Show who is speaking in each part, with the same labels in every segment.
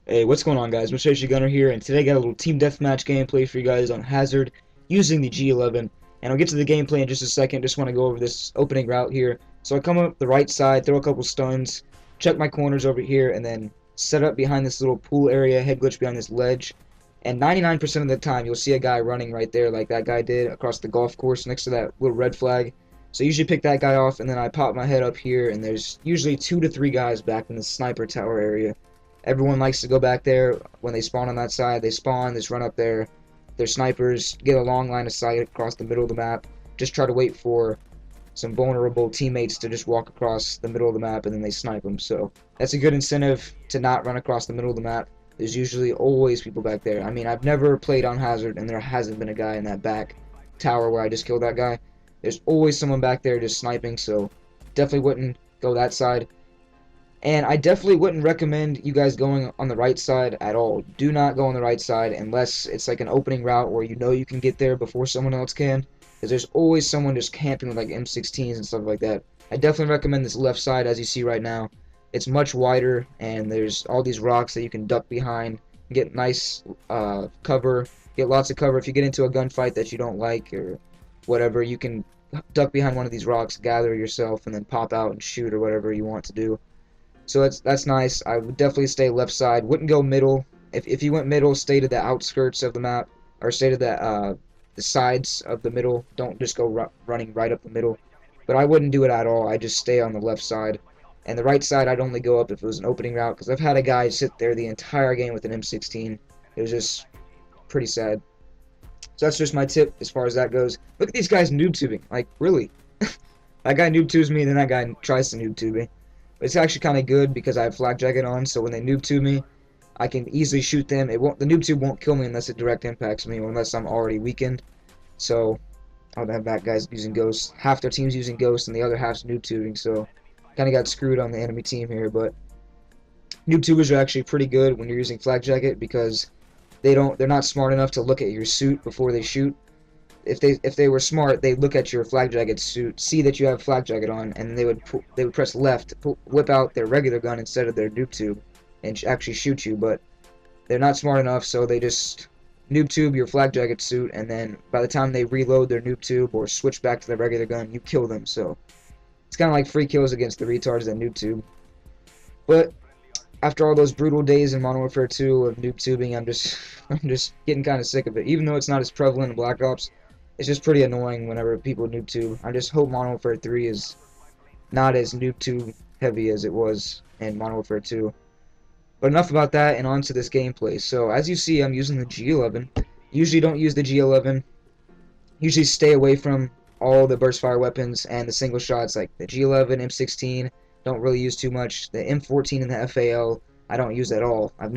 Speaker 1: Hey, what's going on, guys? Mr. Gunner here, and today I got a little team deathmatch gameplay for you guys on Hazard using the G11. And I'll get to the gameplay in just a second. Just want to go over this opening route here. So I come up the right side, throw a couple stuns, check my corners over here, and then set up behind this little pool area, head glitch behind this ledge. And 99% of the time, you'll see a guy running right there, like that guy did across the golf course next to that little red flag. So I usually pick that guy off, and then I pop my head up here, and there's usually 2 to 3 guys back in the sniper tower area. Everyone likes to go back there when they spawn on that side. They spawn, just run up there. They're snipers, get a long line of sight across the middle of the map. Just try to wait for some vulnerable teammates to just walk across the middle of the map, and then they snipe them. So that's a good incentive to not run across the middle of the map. There's usually always people back there. I mean, I've never played on Hazard, and there hasn't been a guy in that back tower where I just killed that guy. There's always someone back there just sniping, so definitely wouldn't go that side. And I definitely wouldn't recommend you guys going on the right side at all. Do not go on the right side unless it's like an opening route where you know you can get there before someone else can. Because there's always someone just camping with like M16s and stuff like that. I definitely recommend this left side as you see right now. It's much wider and there's all these rocks that you can duck behind. Get nice cover. Get lots of cover. If you get into a gunfight that you don't like or whatever, you can duck behind one of these rocks, gather yourself, and then pop out and shoot or whatever you want to do. So that's nice. I would definitely stay left side. Wouldn't go middle. If you went middle, stay to the outskirts of the map, or stay to the sides of the middle. Don't just go running right up the middle. But I wouldn't do it at all. I just stay on the left side. And the right side, I'd only go up if it was an opening route, because I've had a guy sit there the entire game with an M16. It was just pretty sad. So that's just my tip as far as that goes. Look at these guys noob tubing. Like, really? That guy noob tubes me, then that guy tries to noob tube me. It's actually kind of good because I have flak jacket on, so when they noob tube me, I can easily shoot them. The noob tube won't kill me unless it direct impacts me or unless I'm already weakened. So I'll have that guys using ghosts. Half their team's using ghosts and the other half's noob tubing, so kind of got screwed on the enemy team here. But noob tubers are actually pretty good when you're using flak jacket because they're not smart enough to look at your suit before they shoot. If they were smart, they'd look at your flak jacket suit, see that you have flak jacket on, and they would press left, whip out their regular gun instead of their noob tube, and actually shoot you. But they're not smart enough, so they just noob tube your flak jacket suit, and then by the time they reload their noob tube or switch back to their regular gun, you kill them. So it's kind of like free kills against the retards that noob tube. But after all those brutal days in Modern Warfare 2 of noob tubing, I'm just getting kind of sick of it. Even though it's not as prevalent in Black Ops, it's just pretty annoying whenever people noob tube. I just hope Modern Warfare 3 is not as noob tube heavy as it was in Modern Warfare 2. But enough about that, and on to this gameplay. So as you see, I'm using the G11. Usually don't use the G11. Usually stay away from all the burst fire weapons and the single shots like the G11, M16. Don't really use too much. The M14 and the FAL, I don't use at all. I've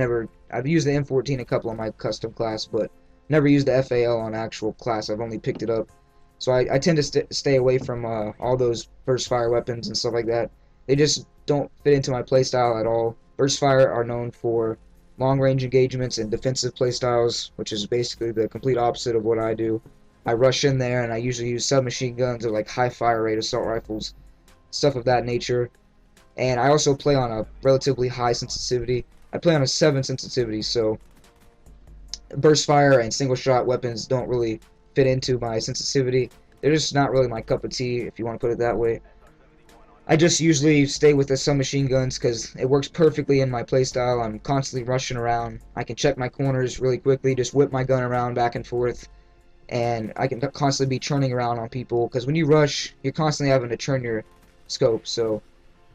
Speaker 1: used the M14 a couple on my custom class, but never used the FAL on actual class. I've only picked it up. So I tend to stay away from all those burst fire weapons and stuff like that. They just don't fit into my playstyle at all. Burst fire are known for long range engagements and defensive playstyles, which is basically the complete opposite of what I do. I rush in there and I usually use submachine guns or like high fire rate assault rifles, stuff of that nature. And I also play on a relatively high sensitivity. I play on a 7 sensitivity, so burst fire and single shot weapons don't really fit into my sensitivity. They're just not really my cup of tea, if you want to put it that way. I just usually stay with the submachine guns because it works perfectly in my playstyle. I'm constantly rushing around. I can check my corners really quickly, just whip my gun around back and forth, and I can constantly be churning around on people because when you rush, you're constantly having to turn your scope. So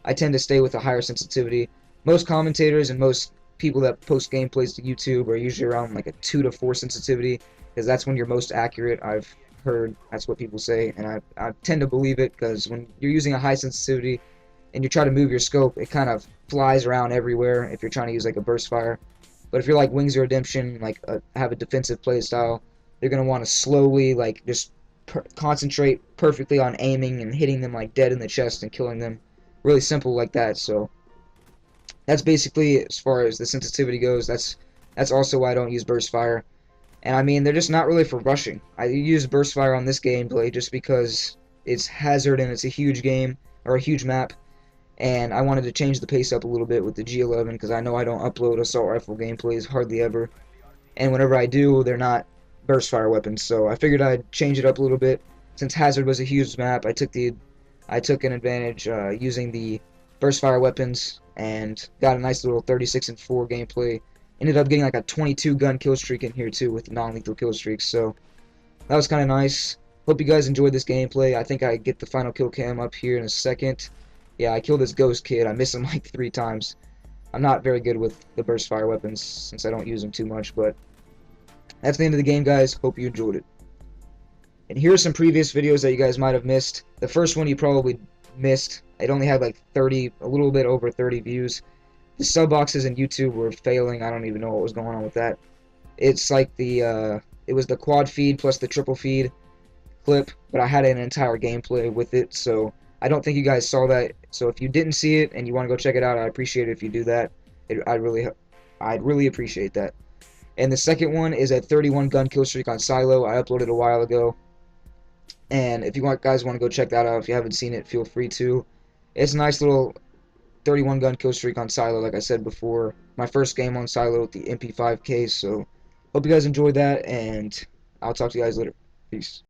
Speaker 1: I tend to stay with a higher sensitivity. Most commentators and most people that post gameplays to YouTube are usually around like a 2 to 4 sensitivity because that's when you're most accurate. I've heard that's what people say, and I tend to believe it because when you're using a high sensitivity and you try to move your scope, it kind of flies around everywhere if you're trying to use like a burst fire. But if you're like Wings of Redemption, like have a defensive play style, you're going to want to slowly like just concentrate perfectly on aiming and hitting them like dead in the chest and killing them. Really simple like that. So that's basically as far as the sensitivity goes. That's also why I don't use burst fire. And I mean, they're just not really for rushing. I use burst fire on this gameplay just because it's Hazard and it's a huge game or a huge map, and I wanted to change the pace up a little bit with the G11 because I know I don't upload assault rifle gameplays hardly ever, and whenever I do, they're not burst fire weapons. So I figured I'd change it up a little bit. Since Hazard was a huge map, I took an advantage using the burst fire weapons and got a nice little 36-4 gameplay. Ended up getting like a 22 gun kill streak in here too with non-lethal kill streaks. So that was kind of nice. Hope you guys enjoyed this gameplay. I think I get the final kill cam up here in a second. Yeah, I killed this ghost kid. I missed him like 3 times. I'm not very good with the burst fire weapons since I don't use them too much, but that's the end of the game, guys. Hope you enjoyed it. And here are some previous videos that you guys might have missed. The first one you probably missed. It only had like 30, a little bit over 30 views. The sub boxes in YouTube were failing. I don't even know what was going on with that. It's like it was the quad feed plus the triple feed clip, but I had an entire gameplay with it, so I don't think you guys saw that. So if you didn't see it and you want to go check it out, I appreciate it if you do that. I'd really appreciate that. And the second one is a 31 gun kill streak on Silo. I uploaded a while ago. And if you guys want to go check that out, if you haven't seen it, feel free to. It's a nice little 31 gun kill streak on Silo, like I said before. My first game on Silo with the MP5 case, so hope you guys enjoyed that, and I'll talk to you guys later. Peace.